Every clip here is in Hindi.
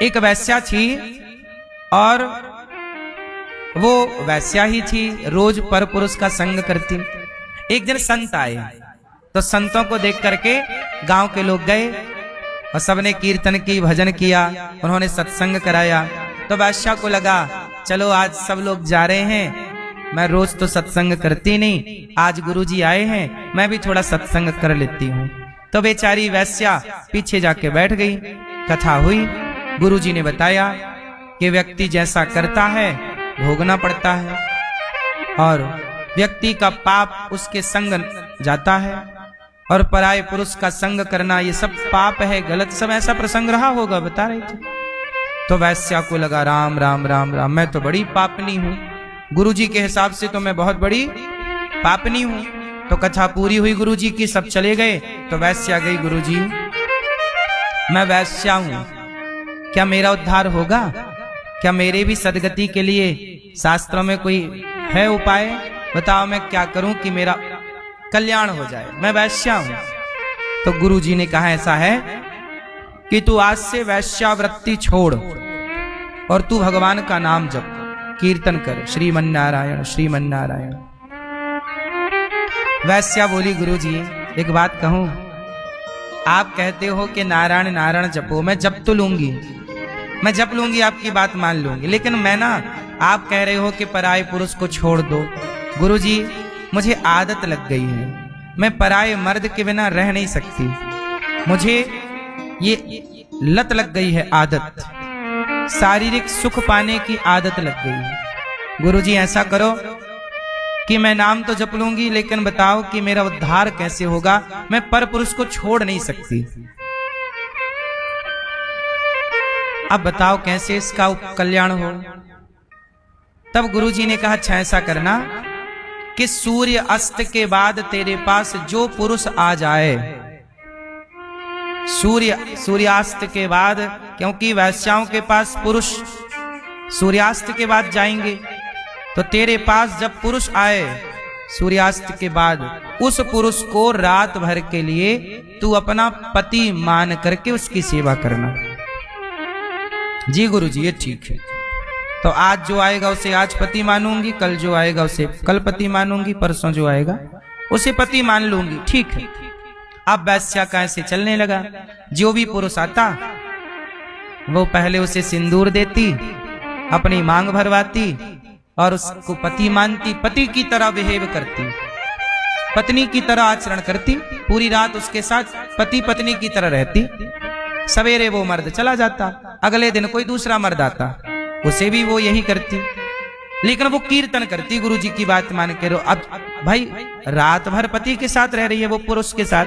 एक वैश्या थी और वो वैश्या ही थी, रोज पर पुरुष का संग करती। एक दिन संत आए तो संतों को देख करके गांव के लोग गए और सबने कीर्तन की, भजन किया, उन्होंने सत्संग कराया। तो वैश्या को लगा चलो आज सब लोग जा रहे हैं, मैं रोज तो सत्संग करती नहीं, आज गुरुजी आए हैं, मैं भी थोड़ा सत्संग कर लेती हूँ। तो बेचारी वैश्या पीछे जाके बैठ गई। कथा हुई, गुरुजी ने बताया कि व्यक्ति जैसा करता है भोगना पड़ता है और व्यक्ति का पाप उसके संग जाता है और पराये पुरुष का संग करना ये सब पाप है, गलत। सब ऐसा प्रसंग रहा होगा, बता रहे थे। तो वैश्या को लगा राम राम राम राम, मैं तो बड़ी पापनी हूँ, गुरुजी के हिसाब से तो मैं बहुत बड़ी पापनी हूँ। तो कथा पूरी हुई गुरुजी की, सब चले गए। तो वैश्या गई, गुरुजी मैं वैश्या हूँ, क्या मेरा उद्धार होगा? क्या मेरे भी सदगति के लिए शास्त्रों में कोई है उपाय? बताओ मैं क्या करूं कि मेरा कल्याण हो जाए, मैं वैश्या हूं। तो गुरुजी ने कहा ऐसा है कि तू आज से वैश्यावृत्ति छोड़ और तू भगवान का नाम जप, कीर्तन कर, श्रीमन्नारायण श्रीमन्नारायण। वैश्या बोली गुरुजी एक बात कहूं, आप कहते हो कि नारायण नारायण जपो, मैं जप तो लूंगी, मैं जप लूंगी, आपकी बात मान लूंगी, लेकिन मैं ना, आप कह रहे हो कि पराये पुरुष को छोड़ दो। गुरुजी मुझे आदत लग गई है, मैं पराये मर्द के बिना रह नहीं सकती, मुझे ये लत लग गई है, आदत, शारीरिक सुख पाने की आदत लग गई है। गुरुजी ऐसा करो कि मैं नाम तो जप लूंगी, लेकिन बताओ कि मेरा उद्धार कैसे होगा? मैं पर पुरुष को छोड़ नहीं सकती, अब बताओ कैसे इसका कल्याण हो? तब गुरुजी ने कहा अच्छा ऐसा करना कि सूर्य अस्त के बाद तेरे पास जो पुरुष आ जाए, सूर्यास्त के बाद, क्योंकि वैश्याओं के पास पुरुष सूर्यास्त के बाद जाएंगे, तो तेरे पास जब पुरुष आए सूर्यास्त के बाद, उस पुरुष को रात भर के लिए तू अपना पति मान करके उसकी सेवा करना। जी गुरुजी ये ठीक है। तो आज जो आएगा उसे आज पति मानूंगी, कल जो आएगा उसे कल पति मानूंगी, परसों जो आएगा उसे पति मान लूंगी, ठीक है। अब वैश्या का ऐसे चलने लगा, जो भी पुरुष आता वो पहले उसे सिंदूर देती, अपनी मांग भरवाती और उसको पति मानती, पति की तरह बिहेव करती, पत्नी की तरह आचरण करती, पूरी रात उसके साथ पति पत्नी की तरह रहती। सवेरे वो मर्द चला जाता, अगले दिन कोई दूसरा मर्द आता, उसे भी वो यही करती, लेकिन वो कीर्तन करती, गुरुजी की बात मान के। अब भाई रात भर पति के साथ रह रही है वो पुरुष के साथ,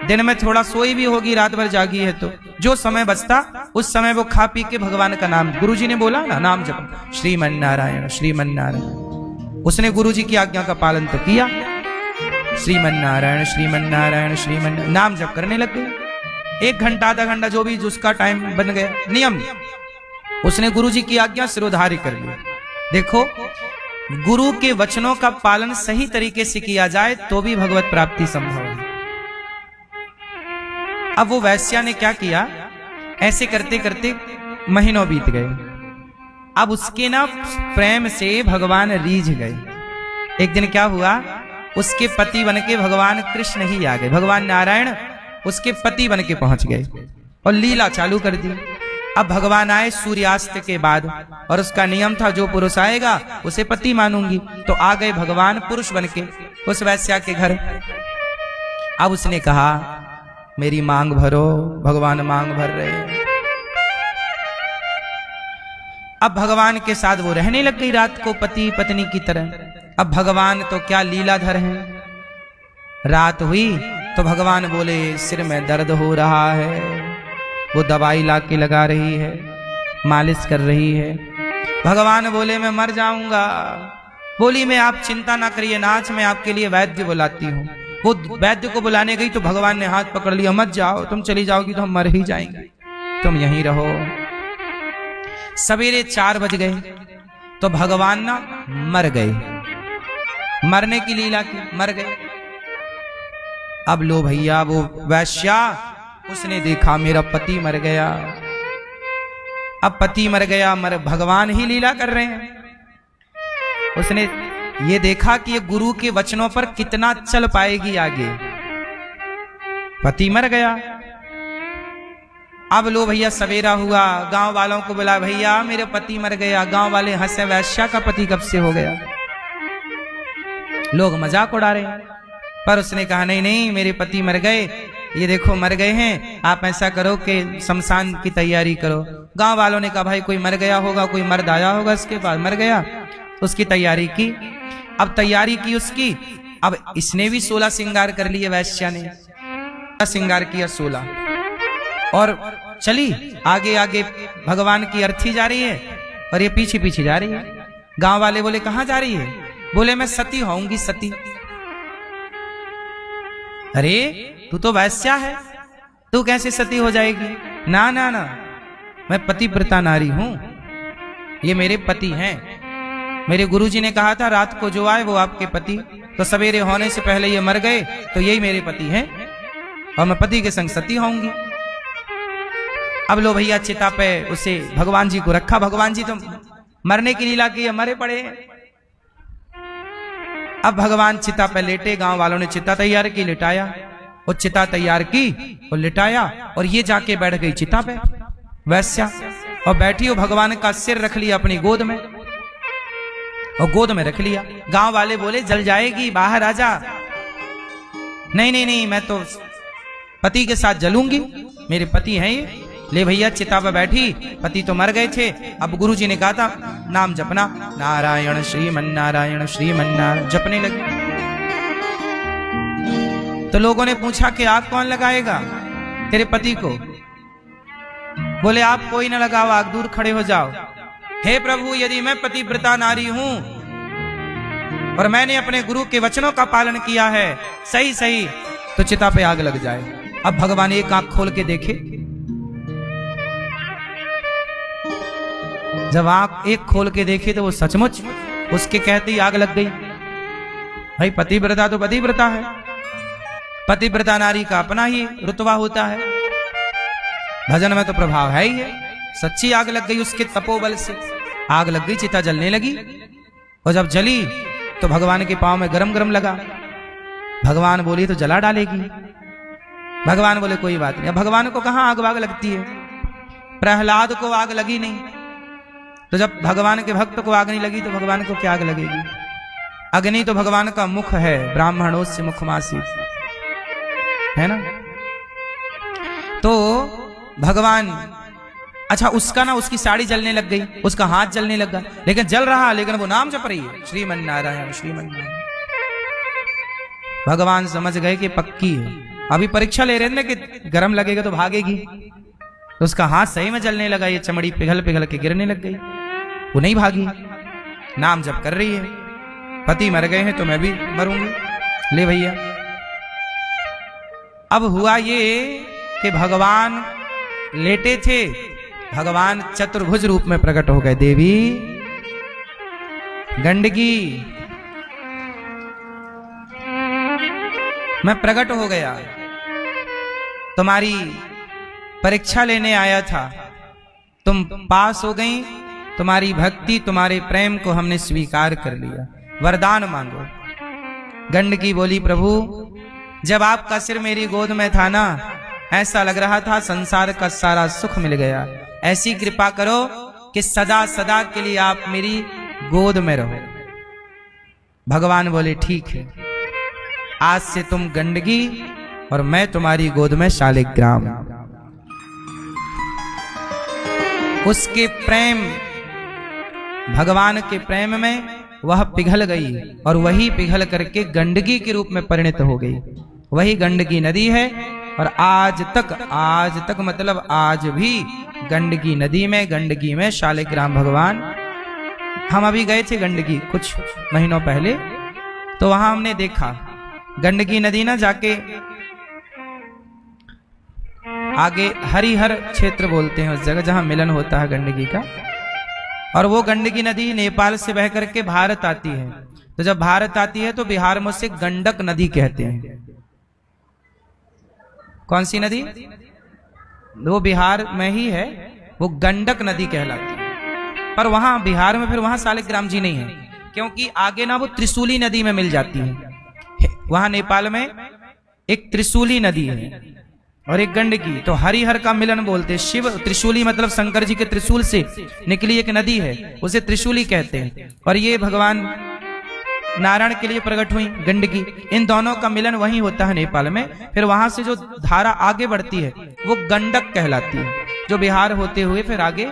दिन में थोड़ा सोई भी होगी, रात भर जागी है, तो जो समय बचता उस समय वो खा पी के भगवान का नाम, गुरुजी ने बोला ना नाम जप, श्रीमन्नारायण श्रीमन्नारायण। उसने गुरुजी की आज्ञा का पालन तो किया, श्रीमन्नारायण श्रीमन्नारायण श्रीमन्नारायण नाम जप करने लग गई। 1 घंटा आधा घंटा जो भी जिसका टाइम बन गया नियम, उसने गुरुजी की आज्ञा सिरोधार्य कर ली। देखो गुरु के वचनों का पालन सही तरीके से किया जाए तो भी भगवत प्राप्ति संभव है। अब वो वैश्या ने क्या किया, ऐसे करते करते महीनों बीत गए। अब उसके ना प्रेम से भगवान रीझ गए। एक दिन क्या हुआ, उसके पति बन के भगवान कृष्ण ही आ गए, भगवान नारायण उसके पति बन के पहुंच गए और लीला चालू कर दी। अब भगवान आए सूर्यास्त के बाद और उसका नियम था जो पुरुष आएगा उसे पति मानूंगी, तो आ गए भगवान पुरुष बन के उस वैश्या के घर। अब उसने कहा मेरी मांग भरो, भगवान मांग भर रहे हैं। अब भगवान के साथ वो रहने लग गई रात को पति पत्नी की तरह। अब भगवान तो क्या लीलाधर हैं। रात हुई तो भगवान बोले सिर में दर्द हो रहा है, वो दवाई ला के लगा रही है, मालिश कर रही है। भगवान बोले मैं मर जाऊंगा। बोली मैं आप चिंता ना करिए नाथ, मैं आपके लिए वैद्य बुलाती हूँ। वो वैद्य को बुलाने गई तो भगवान ने हाथ पकड़ लिया, मत जाओ, तुम चली जाओगी तो हम मर ही जाएंगे, तुम यहीं रहो। सवेरे 4 बज गए तो भगवान ना मर गए, मरने की लीला की, मर गए। अब लो भैया वो वैश्या उसने देखा मेरा पति मर गया, अब पति मर गया, मर भगवान ही लीला कर रहे हैं। उसने ये देखा कि ये गुरु के वचनों पर कितना चल पाएगी आगे। पति मर गया। अब लो भैया सवेरा हुआ, गांव वालों को बोला भैया मेरे पति मर गया। गांव वाले हंसे, वैश्या का पति कब से हो गया? लोग मजाक उड़ा रहे हैं। पर उसने कहा नहीं नहीं, मेरे पति मर गए, ये देखो मर गए हैं, आप ऐसा करो कि शमशान की तैयारी करो। गांव वालों ने कहा भाई कोई मर गया होगा, कोई मर्द आया होगा इसके पास, मर गया। उसकी तैयारी की। अब तैयारी की उसकी, अब इसने भी 16 श्रृंगार कर लिए, वैश्या ने श्रृंगार किया 16, और चली आगे आगे भगवान की अर्थी जा रही है और ये पीछे पीछे जा रही है। गांव वाले बोले कहां जा रही है? बोले मैं सती होऊंगी, सती। अरे तू तो वैश्या है, तू कैसे सती हो जाएगी? ना ना ना, मैं पतिव्रता नारी हूं, ये मेरे पति हैं। मेरे गुरुजी ने कहा था रात को जो आए वो आपके पति, तो सवेरे होने से पहले ये मर गए तो यही मेरे पति हैं और मैं पति के संग सती होऊंगी। अब लो भैया चिता पे उसे भगवान जी को रखा। भगवान जी तो मरने की लीला की, मरे पड़े। अब भगवान चिता पे लेटे, गांव वालों ने चिता तैयार की, लिटाया, और चिता तैयार की और लिटाया, और ये जाके बैठ गई चिता पे वैश्या, और बैठी वो भगवान का सिर रख लिया अपनी गोद में, और गोद में रख लिया। गांव वाले बोले जल जाएगी, बाहर आ जा। नहीं नहीं नहीं, मैं तो पति के साथ जलूंगी, मेरे पति हैं ये। ले भैया चिता पर बैठी, पति तो मर गए थे। अब गुरुजी ने कहा था नाम जपना, नारायण श्रीमन्नारायण श्रीमन्नारायण, जपने लगे। तो लोगों ने पूछा कि आग कौन लगाएगा तेरे पति को? बोले आप कोई ना लगाओ, आग दूर खड़े हो जाओ। हे प्रभु, यदि मैं पतिव्रता नारी हूं और मैंने अपने गुरु के वचनों का पालन किया है सही सही, तो चिता पे आग लग जाए। अब भगवान एक आंख खोल के देखे, जब आंख एक खोल के देखे तो वो सचमुच उसके कहते ही आग लग गई। भाई पतिव्रता तो पतिव्रता है, पतिव्रता नारी का अपना ही रुतबा होता है, भजन में तो प्रभाव है ही है। सच्ची आग लग गई उसके तपोबल से, आग लग गई, चिता जलने लगी। और जब जली तो भगवान के पांव में गरम गरम लगा। भगवान बोली तो जला डालेगी। भगवान बोले कोई बात नहीं। अब भगवान को कहां आग वाग लगती है? प्रहलाद को आग लगी नहीं, तो जब भगवान के भक्त को आग नहीं लगी तो भगवान को क्या आग लगेगी? अग्नि तो भगवान का मुख है, ब्राह्मणोस्य मुखमासी, है ना। तो भगवान, अच्छा उसका ना, उसकी साड़ी जलने लग गई, उसका हाथ जलने लगा, लेकिन जल रहा, लेकिन वो नाम जप रही है श्रीमन्नारायण श्रीमन्नारायण। भगवान समझ गए कि पक्की है। अभी परीक्षा ले रहे थे कि गरम लगेगा तो भागेगी, तो उसका हाथ सही में जलने लगा, ये चमड़ी पिघल पिघल के गिरने लग गई। वो नहीं भागी, नाम जप कर रही है। पति मर गए हैं तो मैं भी मरूंगी। ले भैया, अब हुआ ये कि भगवान लेटे थे, भगवान चतुर्भुज रूप में प्रकट हो गए। देवी गंडकी, मैं प्रकट हो गया, तुम्हारी परीक्षा लेने आया था, तुम पास हो गई, तुम्हारी भक्ति तुम्हारे प्रेम को हमने स्वीकार कर लिया, वरदान मांगो। गंडकी बोली प्रभु, जब आपका सिर मेरी गोद में था ना, ऐसा लग रहा था संसार का सारा सुख मिल गया। ऐसी कृपा करो कि सदा सदा के लिए आप मेरी गोद में रहो। भगवान बोले ठीक है, आज से तुम गंडकी और मैं तुम्हारी गोद में शालिग्राम। उसके प्रेम, भगवान के प्रेम में वह पिघल गई और वही पिघल करके गंडकी के रूप में परिणत हो गई। वही गंडकी नदी है, और आज तक मतलब आज भी गंडकी नदी में, गंडकी में शालिग्राम भगवान। हम अभी गए थे गंडकी कुछ महीनों पहले, तो वहां हमने देखा गंडकी नदी ना जाके आगे हरिहर क्षेत्र बोलते हैं उस जगह जहां मिलन होता है गंडकी का, और वो गंडकी नदी नेपाल से बह करके भारत आती है। तो जब भारत आती है तो बिहार में उसे गंडक नदी कहते हैं। कौन सी नदी? वो बिहार में ही है, वो गंडक नदी कहलाती है। पर वहां बिहार में फिर वहां शालिग्राम जी नहीं है, क्योंकि आगे ना वो त्रिशूली नदी में मिल जाती है। वहां नेपाल में एक त्रिशूली नदी है और एक गंडकी, तो हरिहर का मिलन बोलते हैं। शिव त्रिशूली मतलब शंकर जी के त्रिशूल से निकली एक नदी है, उसे त्रिशूली कहते हैं। और ये भगवान नारायण के लिए प्रकट हुई गंडकी। इन दोनों का मिलन वहीं होता है नेपाल में। फिर वहां से जो धारा आगे बढ़ती है वो गंडक कहलाती है, जो बिहार होते हुए फिर आगे